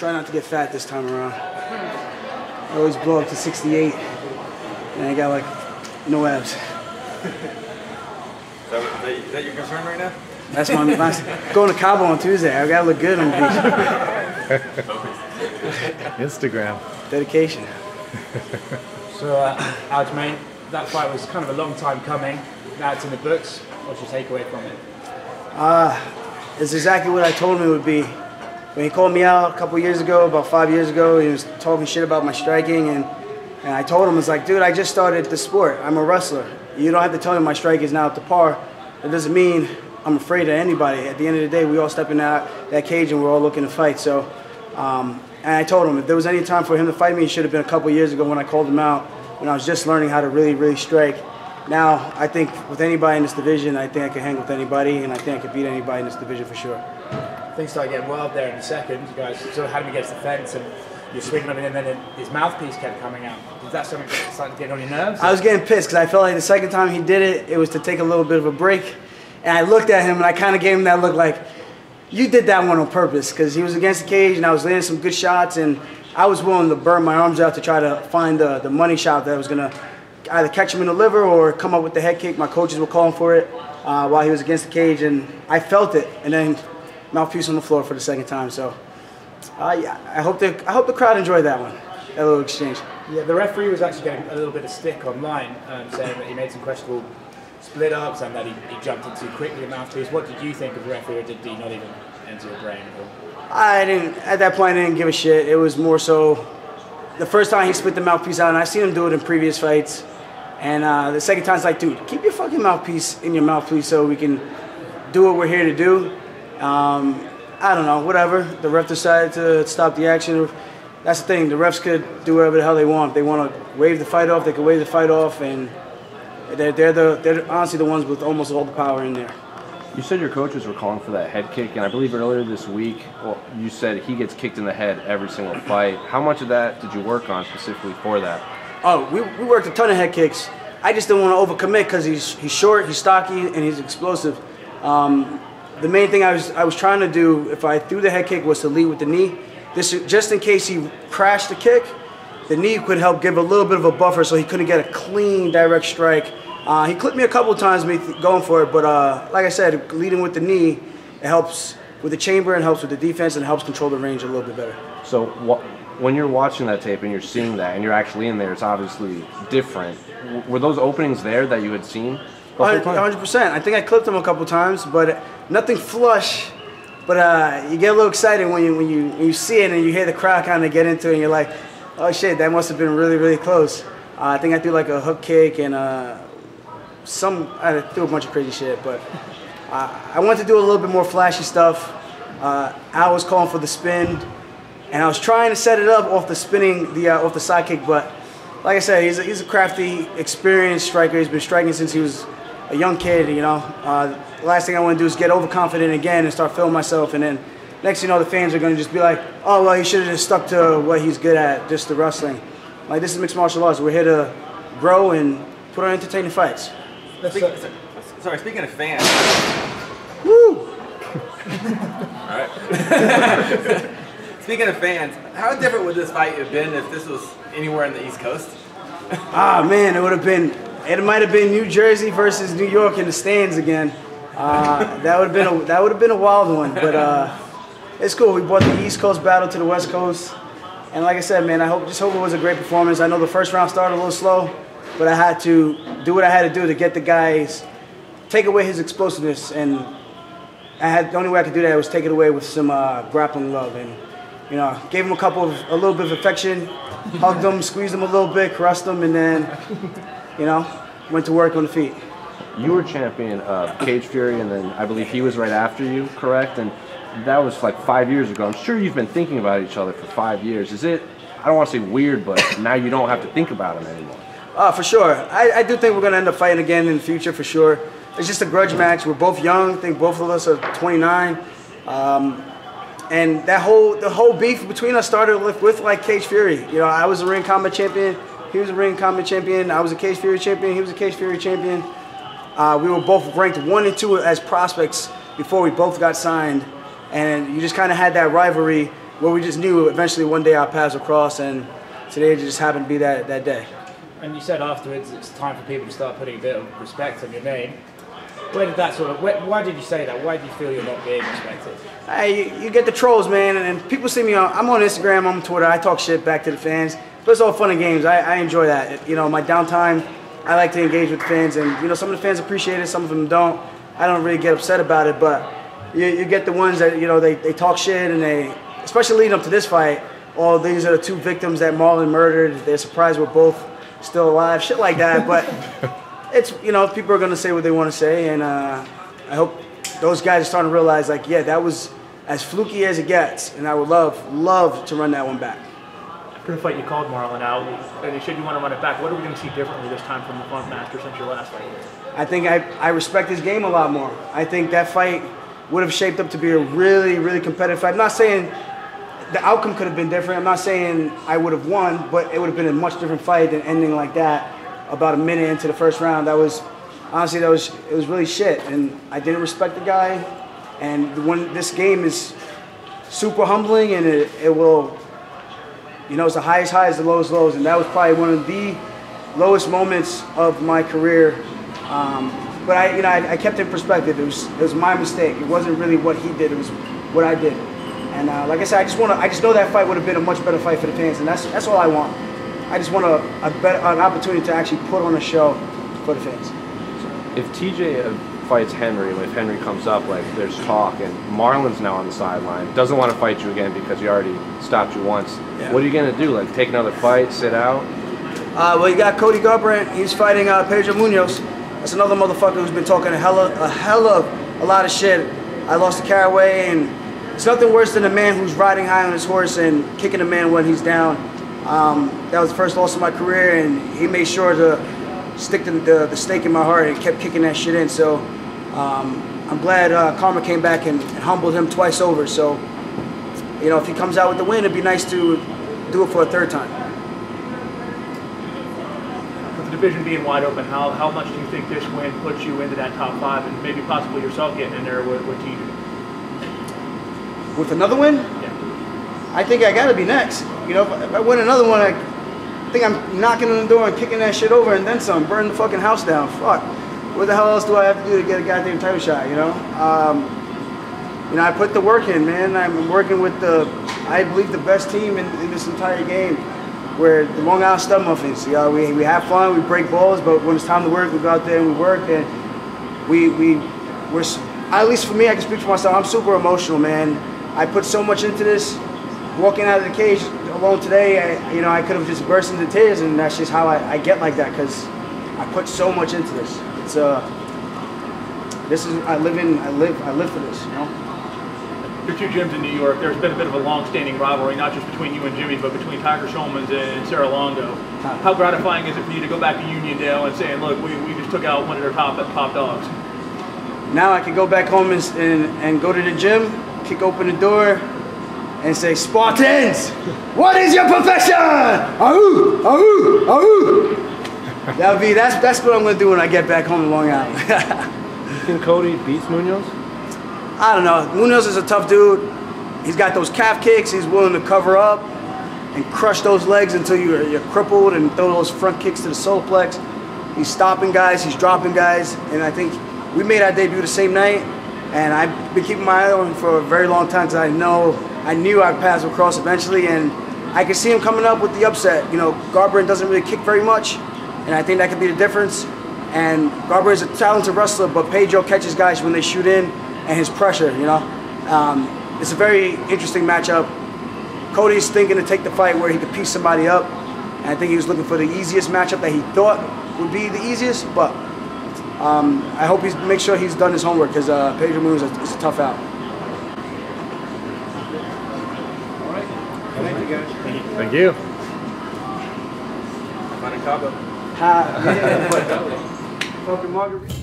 try not to get fat this time around. I always blow up to 68, and I got like no abs. Is that your concern right now? That's my going to Cabo on Tuesday. I gotta look good on the beach. Instagram. Dedication. So, Aljamain, that fight was kind of a long time coming. Now it's in the books. What's your takeaway from it? It's exactly what I told him it would be. When he called me out a couple years ago, about 5 years ago, he was talking shit about my striking, and I told him, it's like, dude, I just started the sport. I'm a wrestler. You don't have to tell me my strike is now up to par. It doesn't mean I'm afraid of anybody. At the end of the day, we all step in that cage and we're all looking to fight. So, and I told him if there was any time for him to fight me, it should have been a couple years ago when I called him out, when I was just learning how to really, really strike. Now, I think with anybody in this division, I think I can hang with anybody, and I think I can beat anybody in this division for sure. Things started getting wild there in the second. You guys sort of had him against the fence, and you're swinging on him, and then his mouthpiece kept coming out. Was that something that started getting on your nerves? I was getting pissed because I felt like the second time he did it, it was to take a little bit of a break. And I looked at him, and I kind of gave him that look like, you did that one on purpose, because he was against the cage, and I was landing some good shots, and I was willing to burn my arms out to try to find the money shot that was going to either catch him in the liver or come up with the head kick. My coaches were calling for it while he was against the cage, and I felt it, and then mouthpiece on the floor for the second time. So yeah, I hope the crowd enjoyed that one, that little exchange. Yeah, the referee was actually getting a little bit of stick online, saying that he made some questionable split ups and that he jumped in too quickly with mouthpiece. What did you think of the referee, or did he not even enter your brain at all? I didn't, at that point, I didn't give a shit. It was more so the first time he split the mouthpiece out, and I've seen him do it in previous fights. And the second time, it's like, dude, keep your fucking mouthpiece in your mouth, please, so we can do what we're here to do. I don't know, whatever. The ref decided to stop the action. That's the thing. The refs could do whatever the hell they want. If they want to wave the fight off, they could wave the fight off, and they're honestly the ones with almost all the power in there. You said your coaches were calling for that head kick, and I believe earlier this week, well, you said he gets kicked in the head every single fight. How much of that did you work on specifically for that? Oh, we worked a ton of head kicks. I just didn't want to overcommit because he's short, he's stocky, and he's explosive. The main thing I was trying to do, if I threw the head kick, was to lead with the knee. This, just in case he crashed the kick, the knee could help give a little bit of a buffer so he couldn't get a clean, direct strike. He clipped me a couple of times, me going for it, but like I said, leading with the knee, it helps with the chamber, and helps with the defense, and helps control the range a little bit better. So when you're watching that tape and you're seeing that, and you're actually in there, it's obviously different. Were those openings there that you had seen? 100%. I think I clipped him a couple times, but nothing flush. But you get a little excited when you see it and you hear the crowd kind of get into it, and you're like, oh shit, that must have been really, really close. I think I threw like a hook kick and I threw a bunch of crazy shit, but I wanted to do a little bit more flashy stuff. Al was calling for the spin, and I was trying to set it up off the spinning, off the side kick, but like I said, he's a crafty, experienced striker. He's been striking since he was a young kid, you know. The last thing I want to do is get overconfident again and start feeling myself, and then next thing you know, the fans are going to just be like, oh, well, he should have just stuck to what he's good at, just the wrestling. Like, this is mixed martial arts. We're here to grow and put on entertaining fights. Sorry, speaking of fans. Woo! All right. Speaking of fans, how different would this fight have been if this was anywhere in the East Coast? Ah, man, it might have been New Jersey versus New York in the stands again. That would have been a wild one, but it's cool. We brought the East Coast battle to the West Coast, and like I said, man, just hope it was a great performance. I know the first round started a little slow, but I had to do what I had to do to get the guys, take away his explosiveness, and the only way I could do that was take it away with some grappling love, and you know, gave him a little bit of affection, hugged him, squeezed him a little bit, caressed him, and then, you know, went to work on the feet. You were champion of Cage Fury, and then I believe he was right after you, correct? And that was like 5 years ago. I'm sure you've been thinking about each other for 5 years. Is it, I don't want to say weird, but now you don't have to think about him anymore? For sure. I do think we're going to end up fighting again in the future, for sure. It's just a grudge match. We're both young. I think both of us are 29. And the whole beef between us started with like Cage Fury. You know, I was a ring combat champion. He was a ring combat champion. I was a Cage Fury champion. He was a Cage Fury champion. We were both ranked 1 and 2 as prospects before we both got signed. And you just kind of had that rivalry where we just knew eventually one day our paths would cross, and today just happened to be that day. And you said afterwards it's time for people to start putting a bit of respect on your name. Where did that why did you say that? Why do you feel you're not being respected? Hey, you get the trolls, man, and people see me I'm on Instagram, I'm on Twitter, I talk shit back to the fans, but it's all fun and games. I enjoy that. You know, my downtime, I like to engage with fans, and you know, some of the fans appreciate it, some of them don't. I don't really get upset about it, but you get the ones that, you know, they talk shit, and they, especially leading up to this fight, oh, these are the 2 victims that Marlon murdered, they're surprised we're both still alive, shit like that. But it's, you know, people are going to say what they want to say, and I hope those guys are starting to realize, like, yeah, that was as fluky as it gets, and I would love to run that one back. After the fight, you called Marlon out, and you said you want to run it back. What are we going to see differently this time from the Funk Master since your last fight? I think I respect his game a lot more. I think that fight would have shaped up to be a really, really competitive fight. I'm not saying the outcome could have been different. I'm not saying I would have won, but it would have been a much different fight than ending like that about a minute into the first round. That was, honestly, it was really shit. And I didn't respect the guy. And when this game is super humbling, and it will, you know, it's the highest highs, the lowest lows. And that was probably one of the lowest moments of my career. But I kept it in perspective. It was my mistake. It wasn't really what he did. It was what I did. And like I said, I just know that fight would have been a much better fight for the fans, and that's all I want. I just want an opportunity to actually put on a show for the fans. If TJ fights Henry, if Henry comes up, like there's talk, and Marlon's now on the sideline, doesn't want to fight you again because he already stopped you once. Yeah. What are you gonna do? Like take another fight, sit out? Well, you got Cody Garbrandt. He's fighting Pedro Munoz. That's another motherfucker who's been talking a hell of a lot of shit. I lost to Caraway, and it's nothing worse than a man who's riding high on his horse and kicking a man when he's down. That was the first loss of my career, and he made sure to stick the stake in my heart and kept kicking that shit in. So I'm glad Karma came back and humbled him twice over. So, you know, if he comes out with the win, it'd be nice to do it for a 3rd time. With the division being wide open, how much do you think this win puts you into that top 5 and maybe possibly yourself getting in there with TJ? With another win? Yeah. I think I gotta be next. You know, if I win another one, I think I'm knocking on the door and kicking that shit over and then some, burn the fucking house down. Fuck. What the hell else do I have to do to get a goddamn title shot, you know? I put the work in, man. I'm working with I believe, the best team in this entire game. We're the Long Island Stud Muffins. You know, we have fun, we break balls, but when it's time to work, we go out there and we work, and we're, at least for me, I can speak for myself, I'm super emotional, man. I put so much into this. Walking out of the cage alone today, I could have just burst into tears, and that's just how I get like that, because I put so much into this. It's I live for this, you know. Your 2 gyms in New York, there's been a bit of a long-standing rivalry, not just between you and Jimmy, but between Tiger Schulman's and Sarah Longo. How gratifying is it for you to go back to Uniondale and saying, look, we just took out one of their top dogs? Now I can go back home and go to the gym, kick open the door, and say, Spartans, what is your profession? Ahoo, ahoo, ahoo. That's what I'm gonna do when I get back home to Long Island. You think Cody beats Munoz? I don't know. Munoz is a tough dude. He's got those calf kicks. He's willing to cover up and crush those legs until you're crippled, and throw those front kicks to the solar plex. He's stopping guys. He's dropping guys. And I think we made our debut the same night. And I've been keeping my eye on him for a very long time, because I knew our paths would cross eventually, and I could see him coming up with the upset. You know, Garbrandt doesn't really kick very much, and I think that could be the difference. And Garbrandt is a talented wrestler, but Pedro catches guys when they shoot in, and his pressure, you know. It's a very interesting matchup. Cody's thinking to take the fight where he could piece somebody up, and I think he was looking for the easiest matchup that he thought would be the easiest, but I hope he makes sure he's done his homework, because Pedro Munoz is a tough out. All right. Thank you, guys. Thank you. Monaco. Yeah. Fucking margarita.